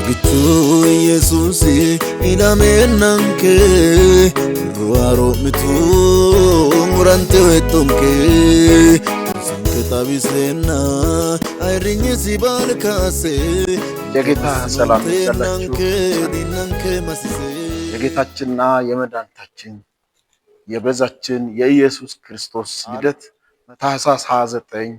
Gitu Yesus inamenanke ruaro mitu murante wetonke ከታቢሰና አይርኝ ሲባል ካሴ የጌታ ሰላም ይብዛላችሁ። የጌታችንና የመድኃኒታችን የቤዛችን የኢየሱስ ክርስቶስ ልደት ታኅሳስ 29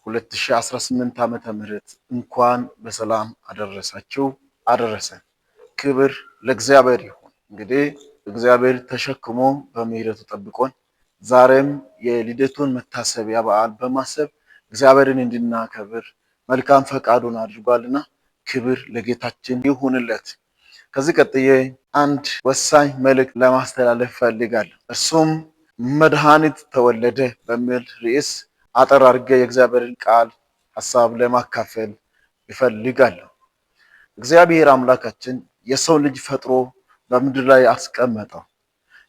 2018 ዓመተ ምህረት እንኳን በሰላም አደረሳችሁ አደረሰን። ክብር ለእግዚአብሔር ይሁን። እንግዲህ እግዚአብሔር ተሸክሞ በምህረቱ ጠብቆን ዛሬም የልደቱን መታሰቢያ በዓል በማሰብ እግዚአብሔርን እንድናከብር መልካም ፈቃዱን አድርጓልና ክብር ለጌታችን ይሁንለት። ከዚህ ቀጥዬ አንድ ወሳኝ መልእክት ለማስተላለፍ ፈልጋለሁ። እርሱም መድኃኒት ተወለደ በሚል ርዕስ አጠር አድርጌ የእግዚአብሔርን ቃል ሐሳብ ለማካፈል እፈልጋለሁ። እግዚአብሔር አምላካችን የሰው ልጅ ፈጥሮ በምድር ላይ አስቀመጠው።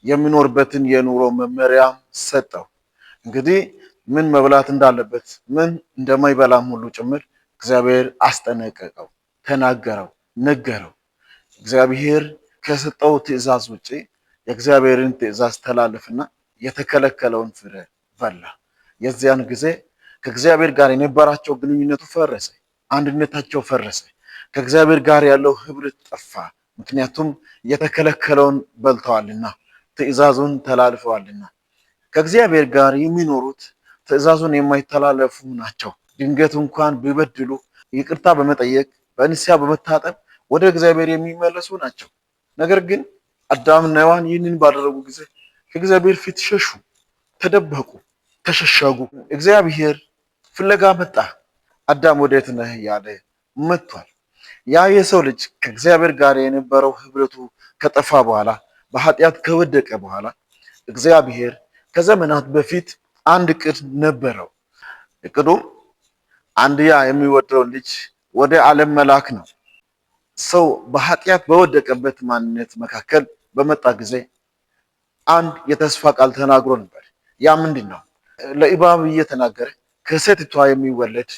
የሚኖርበትን የኑሮ መመሪያ ሰጠው። እንግዲህ ምን መብላት እንዳለበት ምን እንደማይበላም ሁሉ ጭምር እግዚአብሔር አስጠነቀቀው፣ ተናገረው፣ ነገረው። እግዚአብሔር ከሰጠው ትእዛዝ ውጪ የእግዚአብሔርን ትእዛዝ ተላለፍና የተከለከለውን ፍሬ በላ። የዚያን ጊዜ ከእግዚአብሔር ጋር የነበራቸው ግንኙነቱ ፈረሰ፣ አንድነታቸው ፈረሰ። ከእግዚአብሔር ጋር ያለው ህብረት ጠፋ። ምክንያቱም የተከለከለውን በልተዋልና ትእዛዙን ተላልፈዋልና። ከእግዚአብሔር ጋር የሚኖሩት ትእዛዙን የማይተላለፉ ናቸው። ድንገት እንኳን ቢበድሉ ይቅርታ በመጠየቅ በንስሐ በመታጠብ ወደ እግዚአብሔር የሚመለሱ ናቸው። ነገር ግን አዳምና ሔዋን ይህንን ባደረጉ ጊዜ ከእግዚአብሔር ፊት ሸሹ፣ ተደበቁ፣ ተሸሸጉ። እግዚአብሔር ፍለጋ መጣ። አዳም ወዴት ነህ ያለ መጥቷል። ያ የሰው ልጅ ከእግዚአብሔር ጋር የነበረው ህብረቱ ከጠፋ በኋላ በኃጢአት ከወደቀ በኋላ እግዚአብሔር ከዘመናት በፊት አንድ እቅድ ነበረው። እቅዱም አንድያ የሚወደውን ልጅ ወደ ዓለም መላክ ነው። ሰው በኃጢአት በወደቀበት ማንነት መካከል በመጣ ጊዜ አንድ የተስፋ ቃል ተናግሮ ነበር። ያ ምንድን ነው? ለእባብ እየተናገረ ከሴቲቷ የሚወለድ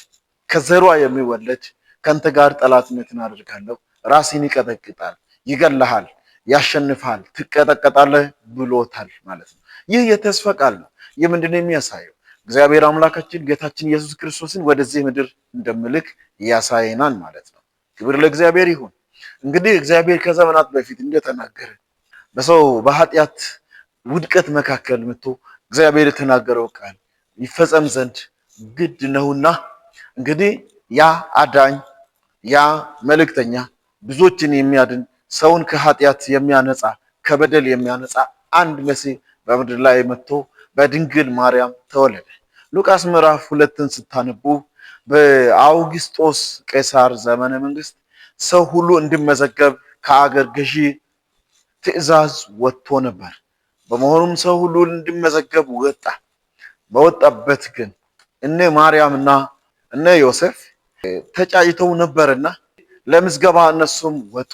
ከዘሯ የሚወለድ ከአንተ ጋር ጠላትነትን አደርጋለሁ፣ ራስን ይቀጠቅጣል፣ ይገለሃል፣ ያሸንፋል፣ ትቀጠቀጣለህ ብሎታል ማለት ነው። ይህ የተስፋ ቃል ነው። ይህ ምንድነው የሚያሳየው? እግዚአብሔር አምላካችን ጌታችን ኢየሱስ ክርስቶስን ወደዚህ ምድር እንደምልክ ያሳየናል ማለት ነው። ክብር ለእግዚአብሔር ይሁን። እንግዲህ እግዚአብሔር ከዘመናት በፊት እንደተናገረ በሰው በኃጢአት ውድቀት መካከል መጥቶ እግዚአብሔር የተናገረው ቃል ይፈጸም ዘንድ ግድ ነውና እንግዲህ ያ አዳኝ ያ መልእክተኛ ብዙዎችን የሚያድን ሰውን ከኃጢአት የሚያነጻ ከበደል የሚያነጻ አንድ መሲህ በምድር ላይ መጥቶ በድንግል ማርያም ተወለደ። ሉቃስ ምዕራፍ 2ን ስታነቡ በአውግስጦስ ቄሳር ዘመነ መንግስት ሰው ሁሉ እንዲመዘገብ ከአገር ገዢ ትእዛዝ ወጥቶ ነበር። በመሆኑም ሰው ሁሉ እንዲመዘገብ ወጣ። በወጣበት ግን እነ ማርያምና እነ ዮሴፍ ተጫጭተው ነበርና ለምዝገባ እነሱም ወጡ።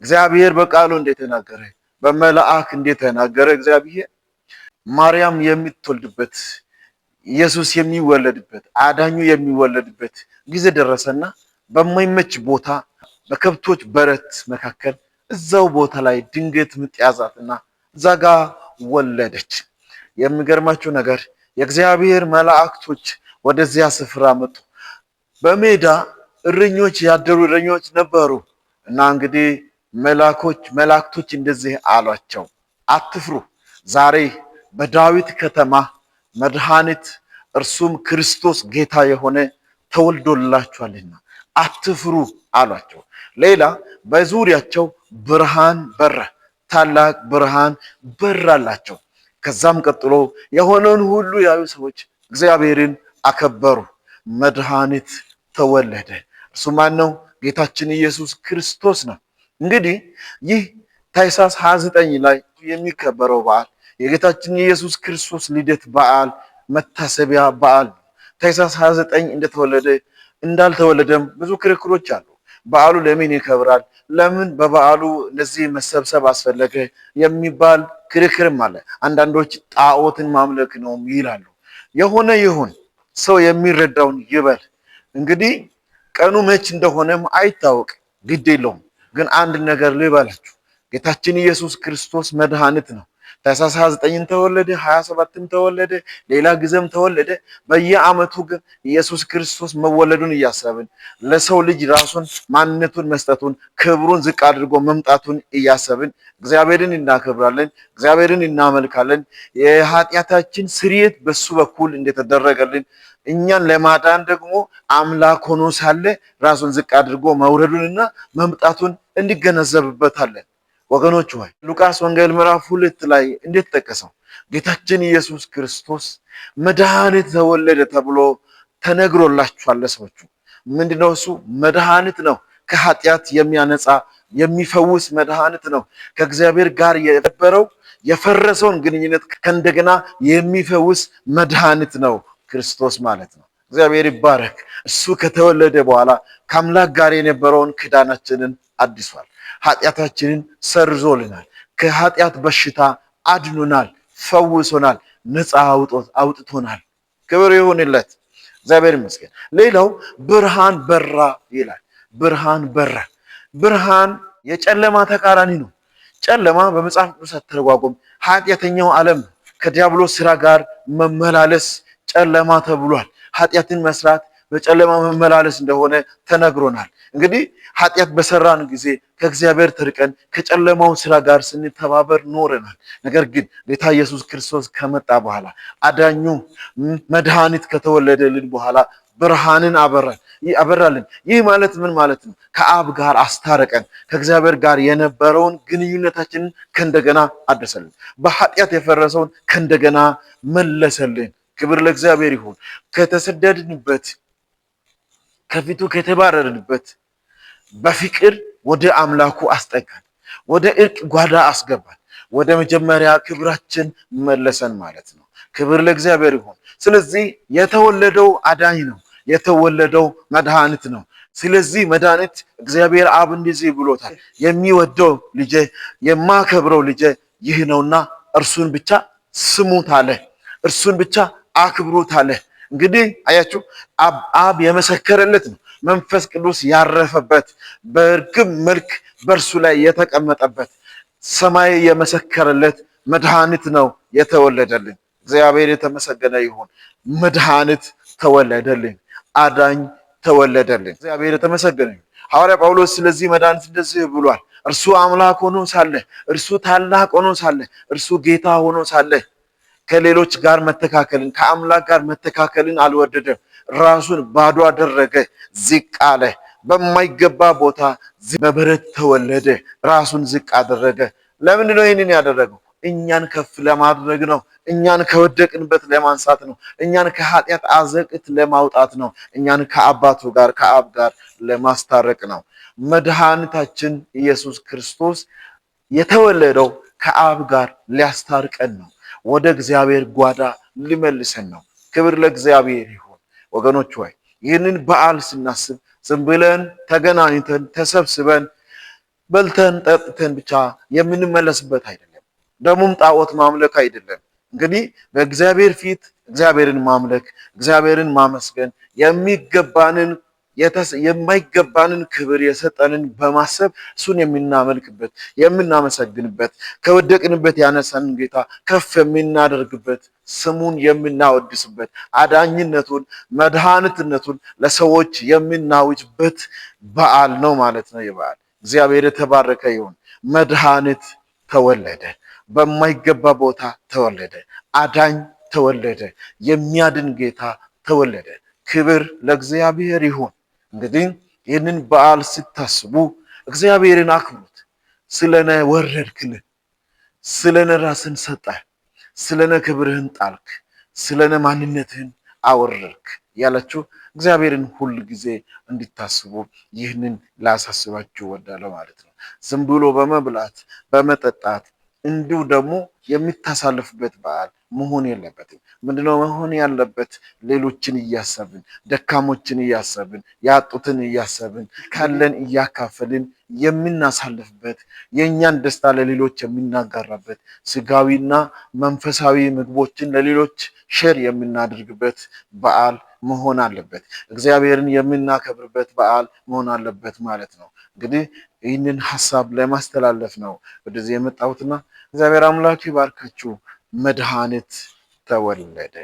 እግዚአብሔር በቃሉ እንደተናገረ በመልአክ እንደተናገረ እግዚአብሔር ማርያም የምትወልድበት ኢየሱስ የሚወለድበት አዳኙ የሚወለድበት ጊዜ ደረሰና በማይመች ቦታ በከብቶች በረት መካከል እዛው ቦታ ላይ ድንገት ምጥ ያዛትና እዛ ጋር ወለደች። የሚገርማችሁ ነገር የእግዚአብሔር መላእክቶች ወደዚያ ስፍራ መጡ። በሜዳ እረኞች ያደሩ እረኞች ነበሩ እና እንግዲህ መላእክቶች እንደዚህ አሏቸው፣ አትፍሩ፣ ዛሬ በዳዊት ከተማ መድኃኒት እርሱም ክርስቶስ ጌታ የሆነ ተወልዶላችኋልና አትፍሩ አሏቸው። ሌላ በዙሪያቸው ብርሃን በራ፣ ታላቅ ብርሃን በራላቸው። ከዛም ቀጥሎ የሆነውን ሁሉ ያዩ ሰዎች እግዚአብሔርን አከበሩ። መድኃኒት ተወለደ። እርሱ ማን ነው? ጌታችን ኢየሱስ ክርስቶስ ነው። እንግዲህ ይህ ታኅሳስ 29 ላይ የሚከበረው በዓል የጌታችን ኢየሱስ ክርስቶስ ልደት በዓል መታሰቢያ በዓል ነው። ታኅሳስ 29 እንደተወለደ እንዳልተወለደም ብዙ ክርክሮች አሉ። በዓሉ ለምን ይከብራል? ለምን በበዓሉ እንደዚህ መሰብሰብ አስፈለገ የሚባል ክርክርም አለ። አንዳንዶች ጣዖትን ማምለክ ነው ይላሉ። የሆነ ይሁን፣ ሰው የሚረዳውን ይበል። እንግዲህ ቀኑ መች እንደሆነም አይታወቅም። ግድ የለውም። ግን አንድ ነገር ልበላችሁ፣ ጌታችን ኢየሱስ ክርስቶስ መድኃኒት ነው። ታኅሳስ 29 ተወለደ፣ 27 ተወለደ፣ ሌላ ጊዜም ተወለደ። በየዓመቱ ግን ኢየሱስ ክርስቶስ መወለዱን እያሰብን ለሰው ልጅ ራሱን ማንነቱን መስጠቱን ክብሩን ዝቅ አድርጎ መምጣቱን እያሰብን እግዚአብሔርን እናከብራለን፣ እግዚአብሔርን እናመልካለን። የኃጢአታችን ስርየት በሱ በኩል እንደተደረገልን እኛን ለማዳን ደግሞ አምላክ ሆኖ ሳለ ራሱን ዝቅ አድርጎ መውረዱንና መምጣቱን እንገነዘብበታለን። ወገኖች ሆይ ሉቃስ ወንጌል ምዕራፍ 2 ላይ እንዴት ተጠቀሰው? ጌታችን ኢየሱስ ክርስቶስ መድኃኒት ተወለደ ተብሎ ተነግሮላችኋል ለሰዎቹ። ምንድነው እሱ? መድኃኒት ነው። ከኃጢአት የሚያነጻ የሚፈውስ መድኃኒት ነው። ከእግዚአብሔር ጋር የነበረው የፈረሰውን ግንኙነት ከእንደገና የሚፈውስ መድኃኒት ነው ክርስቶስ ማለት ነው። እግዚአብሔር ይባረክ። እሱ ከተወለደ በኋላ ከአምላክ ጋር የነበረውን ክዳናችንን አድሷል። ኃጢአታችንን ሰርዞልናል። ከኃጢአት በሽታ አድኖናል፣ ፈውሶናል፣ ነፃ አውጥቶናል። ክብር ይሁንለት፣ እግዚአብሔር ይመስገን። ሌላው ብርሃን በራ ይላል። ብርሃን በራ። ብርሃን የጨለማ ተቃራኒ ነው። ጨለማ በመጽሐፍ ቅዱስ አተረጓጎም ኃጢአተኛው ዓለም ከዲያብሎስ ስራ ጋር መመላለስ ጨለማ ተብሏል። ኃጢአትን መስራት በጨለማ መመላለስ እንደሆነ ተነግሮናል። እንግዲህ ኃጢአት በሰራን ጊዜ ከእግዚአብሔር ተርቀን ከጨለማው ስራ ጋር ስንተባበር ኖረናል። ነገር ግን ጌታ ኢየሱስ ክርስቶስ ከመጣ በኋላ አዳኙ መድኃኒት ከተወለደልን በኋላ ብርሃንን አበራልን። ይህ ማለት ምን ማለት ነው? ከአብ ጋር አስታረቀን። ከእግዚአብሔር ጋር የነበረውን ግንኙነታችንን ከእንደገና አደሰልን። በኃጢአት የፈረሰውን ከእንደገና መለሰልን። ክብር ለእግዚአብሔር ይሁን። ከተሰደድንበት ከፊቱ ከተባረርንበት በፍቅር ወደ አምላኩ አስጠጋን፣ ወደ እርቅ ጓዳ አስገባን፣ ወደ መጀመሪያ ክብራችን መለሰን ማለት ነው። ክብር ለእግዚአብሔር ይሁን። ስለዚህ የተወለደው አዳኝ ነው፣ የተወለደው መድኃኒት ነው። ስለዚህ መድኃኒት እግዚአብሔር አብ እንደዚህ ብሎታል፣ የሚወደው ልጄ የማከብረው ልጄ ይህ ነውና እርሱን ብቻ ስሙት አለ፣ እርሱን ብቻ አክብሩት አለ። እንግዲህ አያችሁ አብ የመሰከረለት ነው። መንፈስ ቅዱስ ያረፈበት በርግብ መልክ በእርሱ ላይ የተቀመጠበት ሰማይ የመሰከረለት መድኃኒት ነው የተወለደልን። እግዚአብሔር የተመሰገነ ይሁን። መድኃኒት ተወለደልን፣ አዳኝ ተወለደልን። እግዚአብሔር የተመሰገነ ይሁን። ሐዋርያ ጳውሎስ ስለዚህ መድኃኒት እንደዚህ ብሏል። እርሱ አምላክ ሆኖ ሳለ፣ እርሱ ታላቅ ሆኖ ሳለ፣ እርሱ ጌታ ሆኖ ሳለ ከሌሎች ጋር መተካከልን ከአምላክ ጋር መተካከልን አልወደደም። ራሱን ባዶ አደረገ፣ ዝቅ አለ። በማይገባ ቦታ በበረት ተወለደ፣ ራሱን ዝቅ አደረገ። ለምንድን ነው ይህንን ያደረገው? እኛን ከፍ ለማድረግ ነው። እኛን ከወደቅንበት ለማንሳት ነው። እኛን ከኃጢአት አዘቅት ለማውጣት ነው። እኛን ከአባቱ ጋር ከአብ ጋር ለማስታረቅ ነው። መድኃኒታችን ኢየሱስ ክርስቶስ የተወለደው ከአብ ጋር ሊያስታርቀን ነው። ወደ እግዚአብሔር ጓዳ ሊመልሰን ነው። ክብር ለእግዚአብሔር ይሁን። ወገኖች ሆይ ይህንን በዓል ስናስብ ዝም ብለን ተገናኝተን ተሰብስበን በልተን ጠጥተን ብቻ የምንመለስበት አይደለም። ደግሞም ጣዖት ማምለክ አይደለም። እንግዲህ በእግዚአብሔር ፊት እግዚአብሔርን ማምለክ፣ እግዚአብሔርን ማመስገን የሚገባንን የማይገባንን ክብር የሰጠንን በማሰብ እሱን የምናመልክበት የምናመሰግንበት ከወደቅንበት ያነሳንን ጌታ ከፍ የምናደርግበት ስሙን የምናወድስበት አዳኝነቱን መድኃኒትነቱን ለሰዎች የምናውጅበት በዓል ነው ማለት ነው። ይበዓል እግዚአብሔር የተባረከ ይሁን። መድኃኒት ተወለደ፣ በማይገባ ቦታ ተወለደ፣ አዳኝ ተወለደ፣ የሚያድን ጌታ ተወለደ። ክብር ለእግዚአብሔር ይሁን። እንግዲህ ይህንን በዓል ስታስቡ እግዚአብሔርን አክብሩት። ስለነ ወረድክልን፣ ስለነ ራስን ሰጠህ፣ ስለነ ክብርህን ጣልክ፣ ስለነ ማንነትህን አወረድክ ያላችሁ እግዚአብሔርን ሁል ጊዜ እንዲታስቡ ይህንን ላሳስባችሁ እወዳለሁ ማለት ነው። ዝም ብሎ በመብላት በመጠጣት እንዲሁ ደግሞ የሚታሳልፍበት በዓል መሆን የለበትም። ምንድነው መሆን ያለበት? ሌሎችን እያሰብን ደካሞችን እያሰብን ያጡትን እያሰብን ካለን እያካፈልን የምናሳልፍበት የእኛን ደስታ ለሌሎች የምናጋራበት ስጋዊና መንፈሳዊ ምግቦችን ለሌሎች ሼር የምናደርግበት በዓል መሆን አለበት። እግዚአብሔርን የምናከብርበት በዓል መሆን አለበት ማለት ነው። እንግዲህ ይህንን ሐሳብ ለማስተላለፍ ነው ወደዚህ የመጣሁትና እግዚአብሔር አምላክ ይባርካችሁ። መድኃኒት ተወለደ።